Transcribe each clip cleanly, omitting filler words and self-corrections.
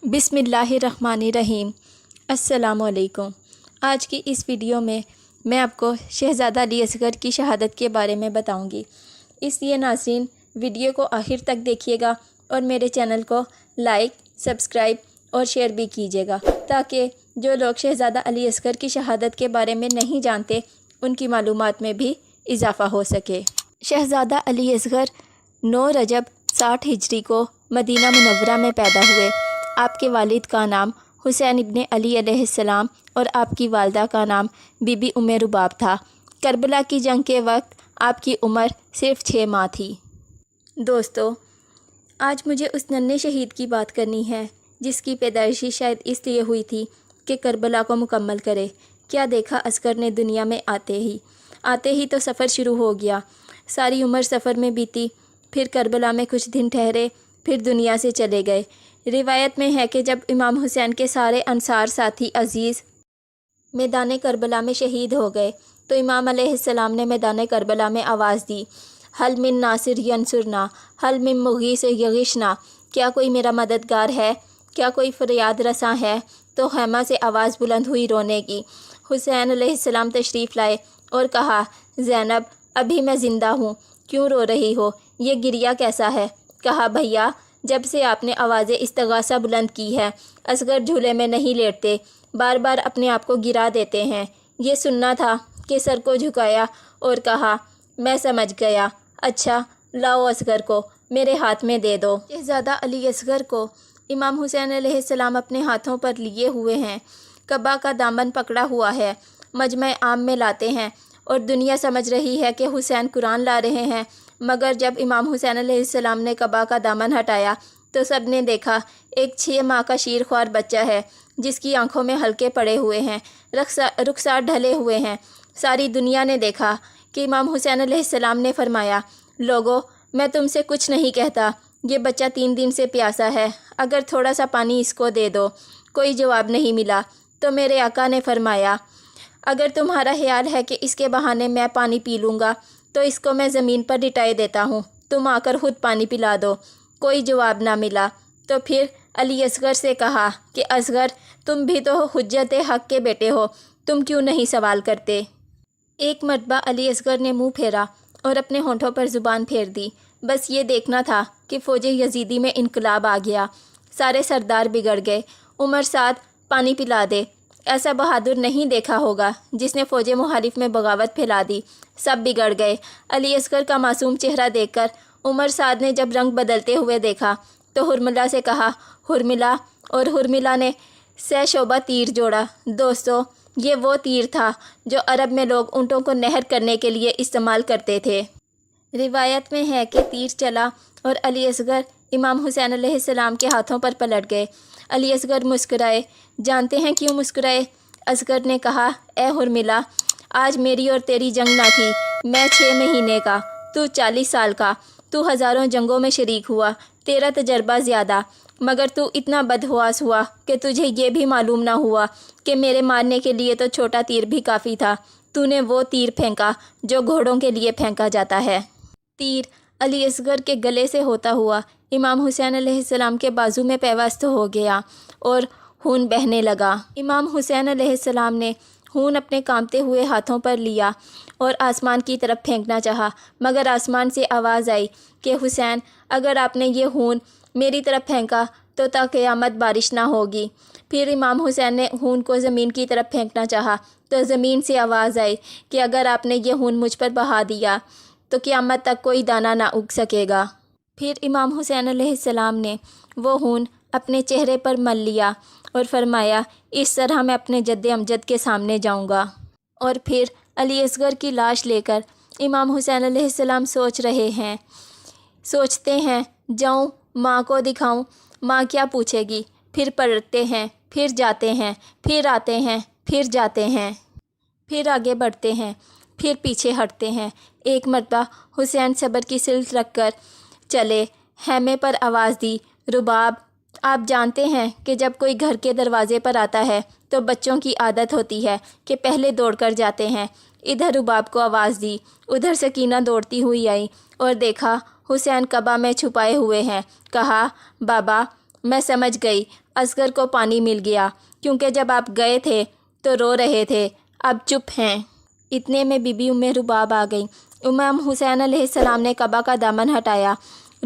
बिस्मिल्लाहिर्रहमानिर्रहीम। अस्सलामुअलैकुम। आज की इस वीडियो में मैं आपको शहज़ादा अली असगर की शहादत के बारे में बताऊंगी। इसलिए नाज़रीन वीडियो को आखिर तक देखिएगा और मेरे चैनल को लाइक, सब्सक्राइब और शेयर भी कीजिएगा ताकि जो लोग शहज़ादा अली असगर की शहादत के बारे में नहीं जानते उनकी मालूमात में भी इजाफ़ा हो सके। शहज़ादा अली असगर 9 रजब 60 हिजरी को मदीना मुनव्वरा में पैदा हुए। आपके वालिद का नाम हुसैन इब्ने अली अलैहिस्सलाम और आपकी वालदा का नाम बीबी उम्मे रुबाब था। करबला की जंग के वक्त आपकी उम्र सिर्फ 6 माह थी। दोस्तों, आज मुझे उस नन्हे शहीद की बात करनी है जिसकी पैदाइश शायद इसलिए हुई थी कि करबला को मुकम्मल करे। क्या देखा असगर ने दुनिया में आते ही तो सफ़र शुरू हो गया। सारी उम्र सफ़र में बीती, फिर करबला में कुछ दिन ठहरे, फिर दुनिया से चले गए। रिवायत में है कि जब इमाम हुसैन के सारे अंसार साथी अजीज़ मैदान करबला में शहीद हो गए तो इमाम अलैहिस्सलाम ने मैदान करबला में आवाज़ दी, हल मिन नासिर यंसुरना, हल मिन मुगीस यगिशना। क्या कोई मेरा मददगार है, क्या कोई फरियाद रसां है। तो खैमा से आवाज़ बुलंद हुई रोने की। हुसैन अलैहिस्सलाम तशरीफ़ लाए और कहा, ज़ैनब अभी मैं ज़िंदा हूँ, क्यों रो रही हो, ये गिरिया कैसा है। कहा, भैया जब से आपने आवाज़ इस्तगासा बुलंद की है असगर झूले में नहीं लेटते, बार बार अपने आप को गिरा देते हैं। ये सुनना था कि सर को झुकाया और कहा, मैं समझ गया, अच्छा लाओ असगर को मेरे हाथ में दे दो। शहज़ादा अली असगर को इमाम हुसैन अलैहिस्सलाम अपने हाथों पर लिए हुए हैं, कबा का दामन पकड़ा हुआ है, मजमे आम में लाते हैं और दुनिया समझ रही है कि हुसैन कुरान ला रहे हैं। मगर जब इमाम हुसैन अलैहिस्सलाम ने कबा का दामन हटाया तो सब ने देखा एक 6 माह का शीरख्वार बच्चा है जिसकी आंखों में हल्के पड़े हुए हैं, रुखसार ढले हुए हैं। सारी दुनिया ने देखा कि इमाम हुसैन अलैहिस्सलाम ने फरमाया, लोगों मैं तुमसे कुछ नहीं कहता, ये बच्चा 3 दिन से प्यासा है, अगर थोड़ा सा पानी इसको दे दो। कोई जवाब नहीं मिला तो मेरे आका ने फरमाया, अगर तुम्हारा ख्याल है कि इसके बहाने मैं पानी पी लूँगा तो इसको मैं ज़मीन पर लिटाए देता हूँ, तुम आकर ख़ुद पानी पिला दो। कोई जवाब ना मिला तो फिर अली असगर से कहा कि असगर तुम भी तो हुज्जत हक़ के बेटे हो, तुम क्यों नहीं सवाल करते। एक मरतबा अली असगर ने मुँह फेरा और अपने होंठों पर ज़ुबान फेर दी। बस ये देखना था कि फ़ौज यजीदी में इनकलाब आ गया, सारे सरदार बिगड़ गए, उमर साथ पानी पिला दे। ऐसा बहादुर नहीं देखा होगा जिसने फ़ौज मुहालिफ में बगावत फैला दी, सब बिगड़ गए। अली असगर का मासूम चेहरा देखकर उमर साद ने जब रंग बदलते हुए देखा तो हुरमिला से कहा, हुरमिला, और हुरमिला ने शोभा तीर जोड़ा। दोस्तों, ये वो तीर था जो अरब में लोग ऊँटों को नहर करने के लिए इस्तेमाल करते थे। रिवायत में है कि तीर चला और अली असगर इमाम हुसैन अलैहिस्सलाम के हाथों पर पलट गए। अली असगर मुस्कुराए। जानते हैं क्यों मुस्कुराए? असगर ने कहा, ए हुरमिला, आज मेरी और तेरी जंग ना थी, मैं 6 महीने का, तू 40 साल का, तू हज़ारों जंगों में शरीक हुआ, तेरा तजर्बा ज़्यादा, मगर तू इतना बदहवास हुआ कि तुझे ये भी मालूम ना हुआ कि मेरे मारने के लिए तो छोटा तीर भी काफ़ी था। तूने वो तीर फेंका जो घोड़ों के लिए फेंका जाता है। तीर अली असगर के गले से होता हुआ इमाम हुसैन अलैहिस्सलाम के बाजू में पैवस्त हो गया और खून बहने लगा। इमाम हुसैन अलैहिस्सलाम ने खून अपने कांपते हुए हाथों पर लिया और आसमान की तरफ फेंकना चाहा, मगर आसमान से आवाज़ आई कि हुसैन, अगर आपने ये खून मेरी तरफ फेंका तो ता क़यामत बारिश ना होगी। फिर इमाम हुसैन ने खून को ज़मीन की तरफ फेंकना चाहा तो ज़मीन से आवाज़ आई कि अगर आपने ये खून मुझ पर बहा दिया तो क़यामत तक कोई दाना ना उग सकेगा। फिर इमाम हुसैन अलैहिस्सलाम ने वो खून अपने चेहरे पर मल लिया और फरमाया, इस तरह मैं अपने जद्द अमजद के सामने जाऊंगा। और फिर अली असगर की लाश लेकर इमाम हुसैन अलैहिस्सलाम सोचते हैं जाऊं माँ को दिखाऊं, माँ क्या पूछेगी। फिर पलटते हैं, फिर जाते हैं, फिर आते हैं, फिर जाते हैं, फिर आगे बढ़ते हैं, फिर पीछे हटते हैं। एक मरतबा हुसैन सब्र की सिल्त रख कर चले, हैमे पर आवाज़ दी, रुबाब। आप जानते हैं कि जब कोई घर के दरवाज़े पर आता है तो बच्चों की आदत होती है कि पहले दौड़कर जाते हैं। इधर रुबाब को आवाज़ दी, उधर सकीना दौड़ती हुई आई और देखा हुसैन कबा में छुपाए हुए हैं। कहा, बाबा میں سمجھ گئی اصغر کو پانی مل گیا، کیونکہ جب آپ گئے تھے تو رو رہے تھے، اب چپ ہیں۔ اتنے میں بی بی ام رباب آ گئی۔ امام حسین علیہ السلام نے قبا کا دامن ہٹایا۔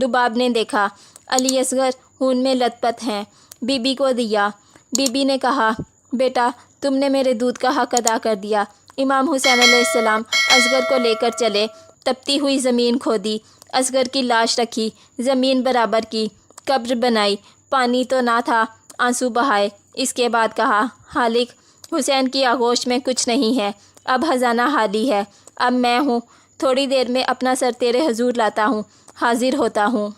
رباب نے دیکھا علی اصغر خون میں لت پت ہیں، بی بی کو دیا۔ بی بی نے کہا بیٹا تم نے میرے دودھ کا حق ادا کر دیا۔ امام حسین علیہ السلام اصغر کو لے کر چلے، تپتی ہوئی زمین کھودی، اصغر کی لاش رکھی، زمین برابر کی، قبر بنائی، پانی تو نہ تھا، آنسو بہائے۔ اس کے بعد کہا خالق حسین کی آغوش میں کچھ نہیں ہے، اب خزانہ خالی ہے، اب میں ہوں، تھوڑی دیر میں اپنا سر تیرے حضور لاتا ہوں، حاضر ہوتا ہوں۔